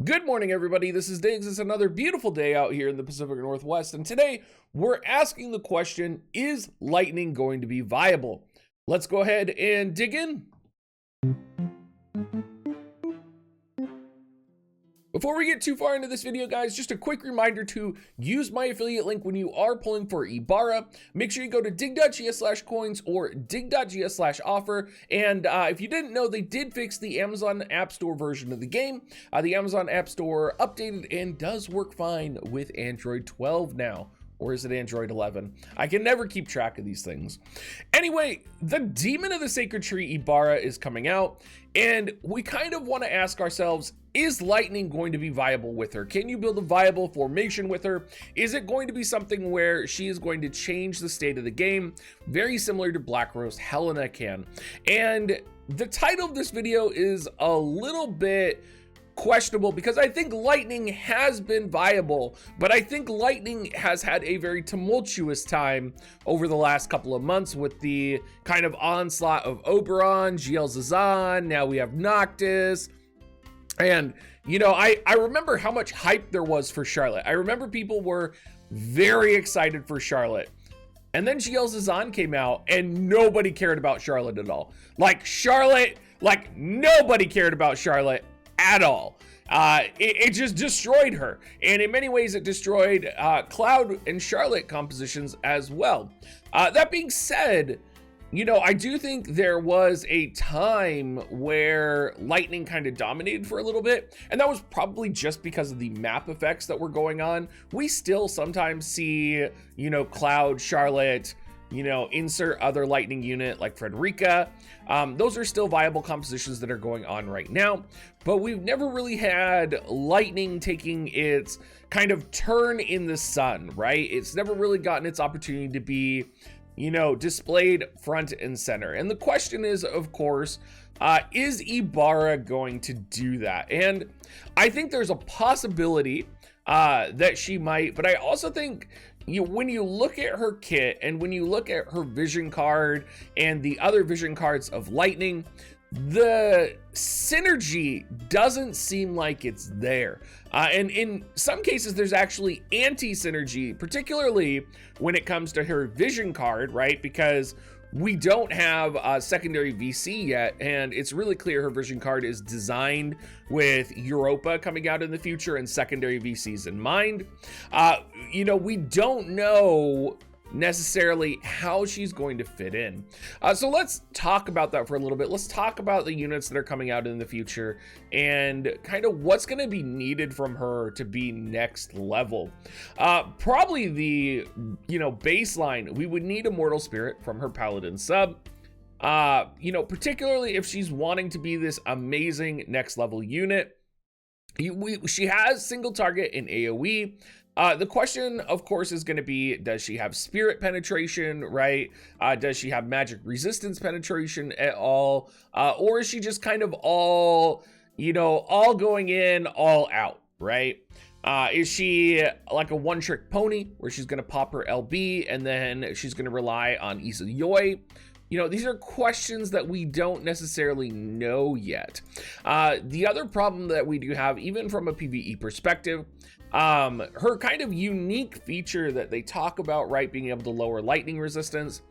Good morning, everybody. This is Diggs. It's another beautiful day out here in the Pacific Northwest, and today we're asking the question, is Lightning going to be viable? Let's go ahead and dig in. Before we get too far into this video, guys, just a quick reminder to use my affiliate link when you are pulling for Ibara. Make sure you go to dig.gs/coins or dig.gs/offer. And if you didn't know, they did fix the Amazon App Store version of the game. The Amazon App Store updated and does work fine with Android 12 now. Or is it Android 11? I can never keep track of these things. Anyway, the Demon of the Sacred Tree Ibara is coming out, and we kind of want to ask ourselves, is Lightning going to be viable with her? Can you build a viable formation with her? Is it going to be something where she is going to change the state of the game, very similar to Black Rose Helena can? And the title of this video is a little bit questionable because I think Lightning has been viable, but I think Lightning has had a very tumultuous time over the last couple of months with the kind of onslaught of Oberon, GL Zazan, now we have Noctis. And, you know, I remember how much hype there was for Charlotte. I remember people were very excited for Charlotte. And then GL Zazan came out and nobody cared about Charlotte at all. Nobody cared about Charlotte at all. It just destroyed her. And in many ways, it destroyed Cloud and Charlotte compositions as well. That being said, you know, I do think there was a time where Lightning kind of dominated for a little bit, and that was probably just because of the map effects that were going on. We still sometimes see, you know, Cloud, Charlotte, you know, insert other Lightning unit like Frederica. Those are still viable compositions that are going on right now, but we've never really had Lightning taking its kind of turn in the sun, right? It's never really gotten its opportunity to be, you know, displayed front and center. And the question is, of course, is Ibara going to do that? And I think there's a possibility that she might, but I also think when you look at her kit and when you look at her vision card and the other vision cards of Lightning, the synergy doesn't seem like it's there. And in some cases, there's actually anti-synergy, particularly when it comes to her vision card, right? Because we don't have a secondary VC yet, and it's really clear her vision card is designed with Europa coming out in the future and secondary VCs in mind. You know, we don't know necessarily how she's going to fit in. So let's talk about that for a little bit. Let's talk about the units that are coming out in the future and kind of what's going to be needed from her to be next level. Probably the, you know, baseline, we would need Immortal Spirit from her Paladin sub. You know, particularly if she's wanting to be this amazing next level unit. She has single target in AoE. The question, of course, is going to be, does she have spirit penetration, right? Does she have magic resistance penetration at all? Or is she just kind of all, you know, all going in, all out, right? Is she like a one-trick pony where she's going to pop her LB and then she's going to rely on Izayoi? You know, these are questions that we don't necessarily know yet. The other problem that we do have, even from a PvE perspective, her kind of unique feature that they talk about, right, being able to lower lightning resistance.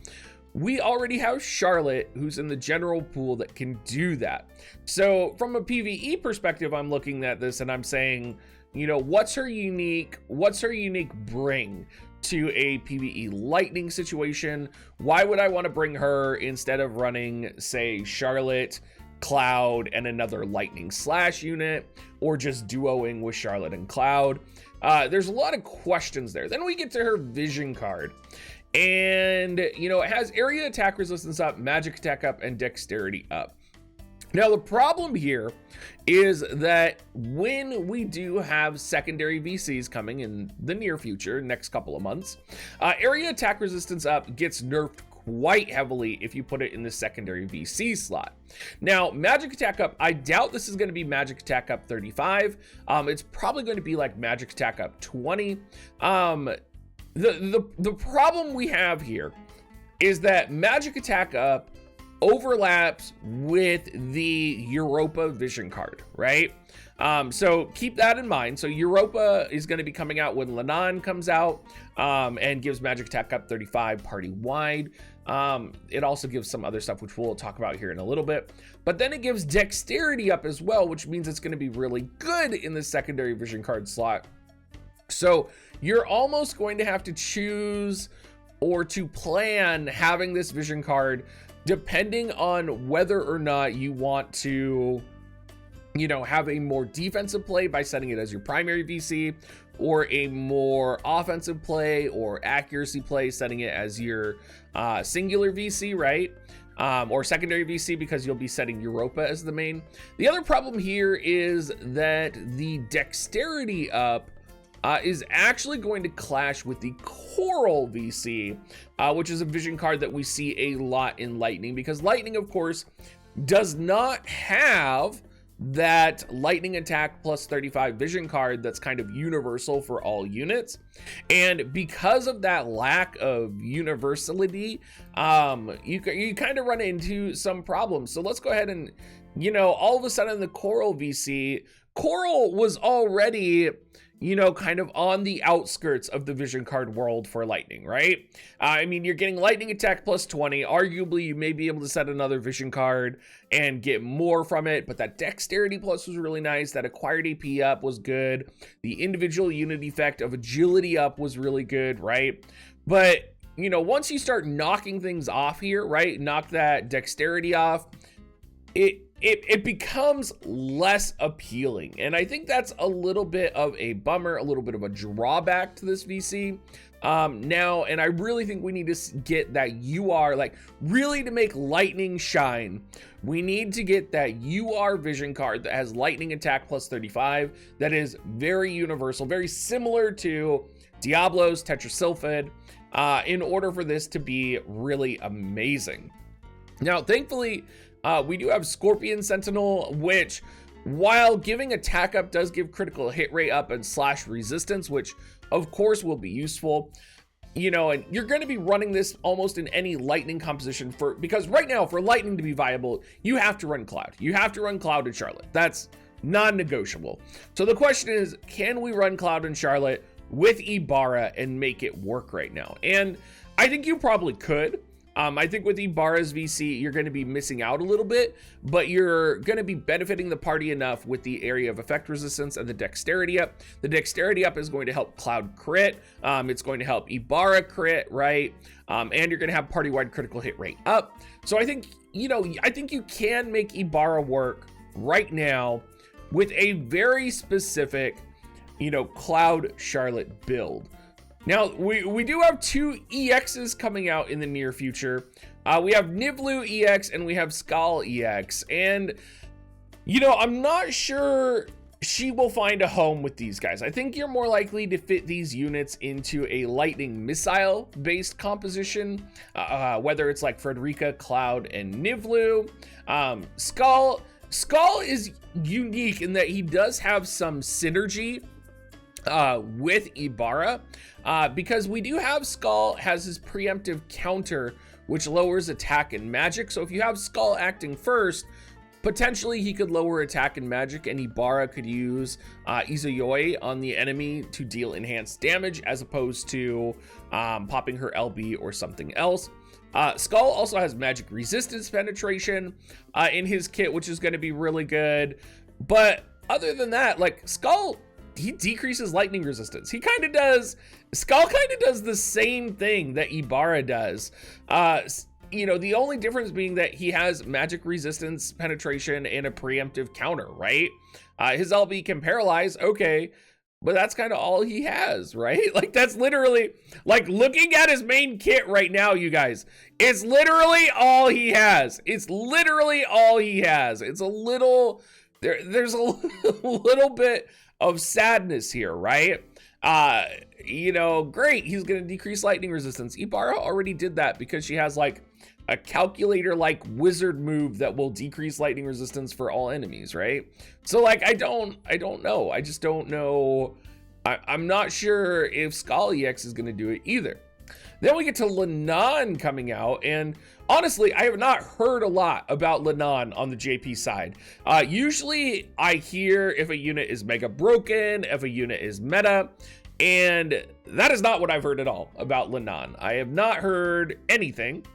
We already have Charlotte, who's in the general pool that can do that. So from a PvE perspective, I'm looking at this and I'm saying, you know, what's her unique bring to a PvE lightning situation? Why would I want to bring her instead of running, say, Charlotte, Cloud, and another lightning slash unit, or just duoing with Charlotte and Cloud? There's a lot of questions there. Then we get to her vision card, and you know, it has area attack resistance up, magic attack up, and dexterity up. Now the problem here is that when we do have secondary VCs coming in the near future, next couple of months, area attack resistance up gets nerfed quite heavily if you put it in the secondary VC slot. Now, magic attack up, I doubt this is going to be magic attack up 35. It's probably going to be like magic attack up 20. The problem we have here is that magic attack up overlaps with the Europa vision card, right? So keep that in mind. So Europa is going to be coming out when Lanan comes out, and gives magic attack up 35 party wide. It also gives some other stuff, which we'll talk about here in a little bit. But then it gives dexterity up as well, which means it's going to be really good in the secondary vision card slot. So you're almost going to have to choose or to plan having this vision card depending on whether or not you want to, you know, have a more defensive play by setting it as your primary VC, or a more offensive play or accuracy play setting it as your singular VC, right? Or secondary VC, because you'll be setting Europa as the main. The other problem here is that the dexterity up is actually going to clash with the Coral VC, which is a vision card that we see a lot in Lightning, because Lightning, of course, does not have that lightning attack plus 35 vision card that's kind of universal for all units. And because of that lack of universality, you kind of run into some problems. So let's go ahead and, you know, all of a sudden the Coral VC, Coral was already, you know, kind of on the outskirts of the vision card world for Lightning, right? I mean, you're getting lightning attack plus 20. Arguably, you may be able to set another vision card and get more from it, but that dexterity plus was really nice. That acquired AP up was good. The individual unit effect of agility up was really good, right? But, you know, once you start knocking things off here, right? Knock that dexterity off, it becomes less appealing. And I think that's a little bit of a bummer, a little bit of a drawback to this VC now. And I really think we need to get that UR, like really to make Lightning shine, we need to get that UR vision card that has lightning attack plus 35. That is very universal, very similar to Diablo's Tetrasilphid, in order for this to be really amazing. Now, thankfully, we do have Scorpion Sentinel, which, while giving attack up, does give critical hit rate up and slash resistance, which of course will be useful. You know, and you're going to be running this almost in any Lightning composition, because right now for Lightning to be viable, you have to run Cloud. You have to run Cloud and Charlotte. That's non-negotiable. So the question is, can we run Cloud and Charlotte with Ibara and make it work right now? And I think you probably could. I think with Ibara's VC, you're going to be missing out a little bit, but you're going to be benefiting the party enough with the area of effect resistance and the dexterity up. The dexterity up is going to help Cloud crit. It's going to help Ibara crit, right? And you're going to have party-wide critical hit rate up. So I think, you know, I think you can make Ibara work right now with a very specific, you know, Cloud Charlotte build. Now, we do have two EXs coming out in the near future. We have Nivlu EX and we have Skal EX. And, you know, I'm not sure she will find a home with these guys. I think you're more likely to fit these units into a lightning missile-based composition, whether it's like Frederica, Cloud, and Nivlu. Skal is unique in that he does have some synergy with Ibara, because we do have Skal has his preemptive counter, which lowers attack and magic. So if you have Skal acting first, potentially he could lower attack and magic, and Ibara could use Izayoi on the enemy to deal enhanced damage, as opposed to popping her LB or something else. Skal also has magic resistance penetration in his kit, which is going to be really good. But other than that, like Skal, he decreases lightning resistance. He kind of does, Skal kind of does the same thing that Ibara does. You know, the only difference being that he has magic resistance penetration and a preemptive counter, right? His LB can paralyze, okay, but that's kind of all he has, right? Like, that's literally, like, looking at his main kit right now, you guys, it's literally all he has. It's literally all he has. It's a little, there's a little bit of sadness here, right? You know, great, he's gonna decrease lightning resistance. Ibara already did that because she has like a calculator like wizard move that will decrease lightning resistance for all enemies, right? So like, I don't know. I just don't know. I'm not sure if Skal EX is gonna do it either. Then we get to Lenon coming out, and honestly, I have not heard a lot about Lenon on the JP side. Usually I hear if a unit is mega broken, if a unit is meta, and that is not what I've heard at all about Lenon. I have not heard anything.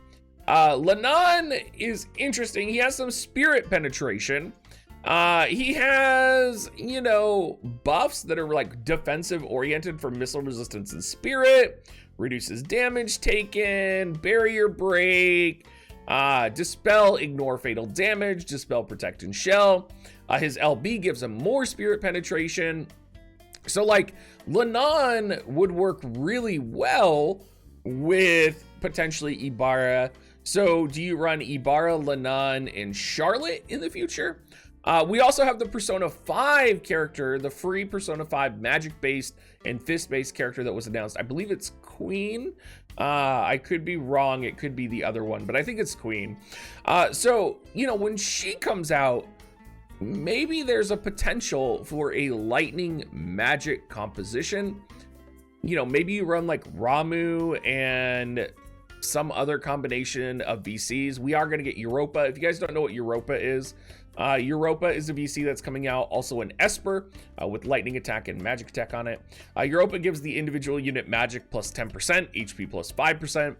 Lenon is interesting. He has some spirit penetration. He has, you know, buffs that are like defensive oriented for missile resistance and spirit, reduces damage taken, barrier break, dispel, ignore fatal damage, dispel, protect, and shell. His LB gives him more spirit penetration. So like Lenon would work really well with potentially Ibara. So do you run Ibara, Lenon, and Charlotte in the future? We also have the Persona 5 character, the free Persona 5 magic-based and fist-based character that was announced. I believe it's Queen. I could be wrong. It could be the other one, but I think it's Queen. So, you know, when she comes out, maybe there's a potential for a lightning magic composition. You know, maybe you run like Ramu and some other combination of VCs. We are going to get Europa. If you guys don't know what Europa is a VC that's coming out, also an Esper with lightning attack and magic attack on it. Europa gives the individual unit magic plus 10%, HP plus 5%,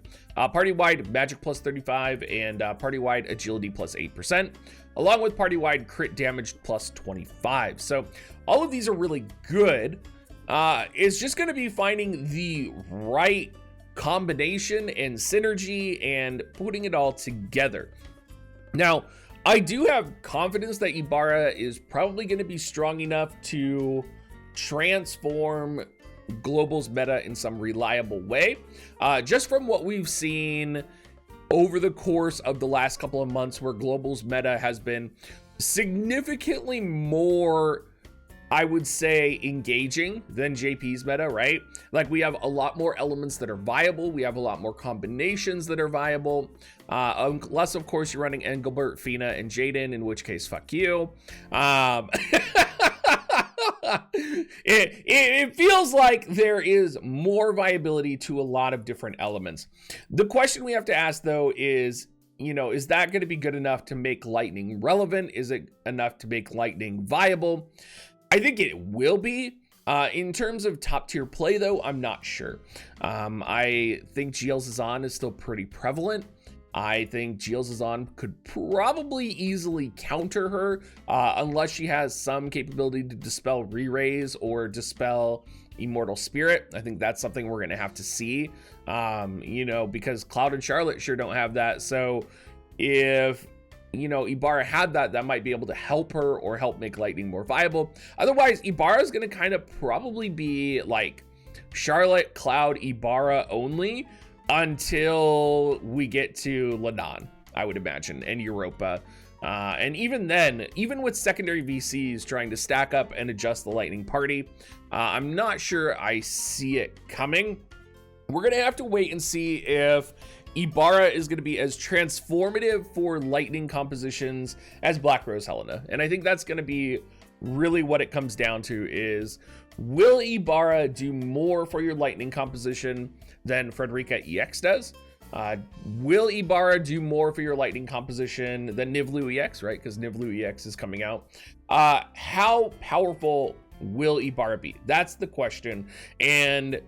party-wide magic plus 35, and party-wide agility plus 8%, along with party-wide crit damage plus 25. So all of these are really good. It's just going to be finding the right combination and synergy and putting it all together. Now, I do have confidence that Ibara is probably going to be strong enough to transform Global's meta in some reliable way. Just from what we've seen over the course of the last couple of months, where Global's meta has been significantly more, I would say, engaging than JP's meta, right? Like, we have a lot more elements that are viable. We have a lot more combinations that are viable. Unless, of course, you're running Engelbert, Fina, and Jaden, in which case, fuck you. It feels like there is more viability to a lot of different elements. The question we have to ask, though, is, you know, is that going to be good enough to make Lightning relevant? Is it enough to make Lightning viable? I think it will be. In terms of top tier play, though, I'm not sure. I think GL Zazan is still pretty prevalent. I think GL Zazan could probably easily counter her, unless she has some capability to dispel re-raise or dispel Immortal Spirit. I think that's something we're going to have to see, you know, because Cloud and Charlotte sure don't have that. So if, you know, Ibara had that, that might be able to help her or help make Lightning more viable. Otherwise, Ibara is going to kind of probably be like Charlotte, Cloud, Ibara only until we get to Lenon, I would imagine, and Europa. And even then, even with secondary VCs trying to stack up and adjust the Lightning party, I'm not sure I see it coming. We're going to have to wait and see if Ibara is going to be as transformative for Lightning compositions as Black Rose Helena. And I think that's going to be really what it comes down to, is will Ibara do more for your Lightning composition than Frederica EX does? Will Ibara do more for your Lightning composition than Nivlu EX, right? Because Nivlu EX is coming out. How powerful will Ibara be? That's the question. And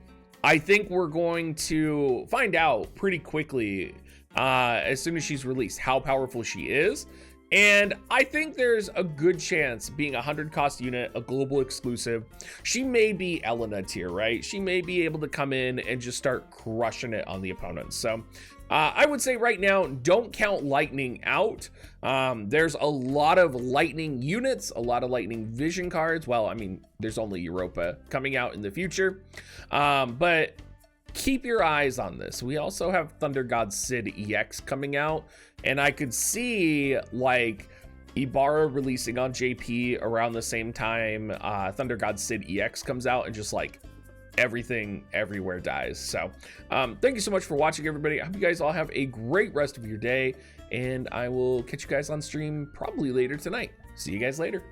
I think we're going to find out pretty quickly as soon as she's released how powerful she is. And I think there's a good chance, being a 100 cost unit, a global exclusive, she may be Elena tier, right? She may be able to come in and just start crushing it on the opponents. So I would say right now, don't count Lightning out. There's a lot of Lightning units, a lot of Lightning Vision cards. Well, I mean, there's only Europa coming out in the future. But keep your eyes on this. We also have Thunder God Sid EX coming out, and I could see like Ibara releasing on JP around the same time Thunder God Sid EX comes out, and just like everything everywhere dies. So thank you so much for watching, everybody. I hope you guys all have a great rest of your day, and I will catch you guys on stream probably later tonight. See you guys later.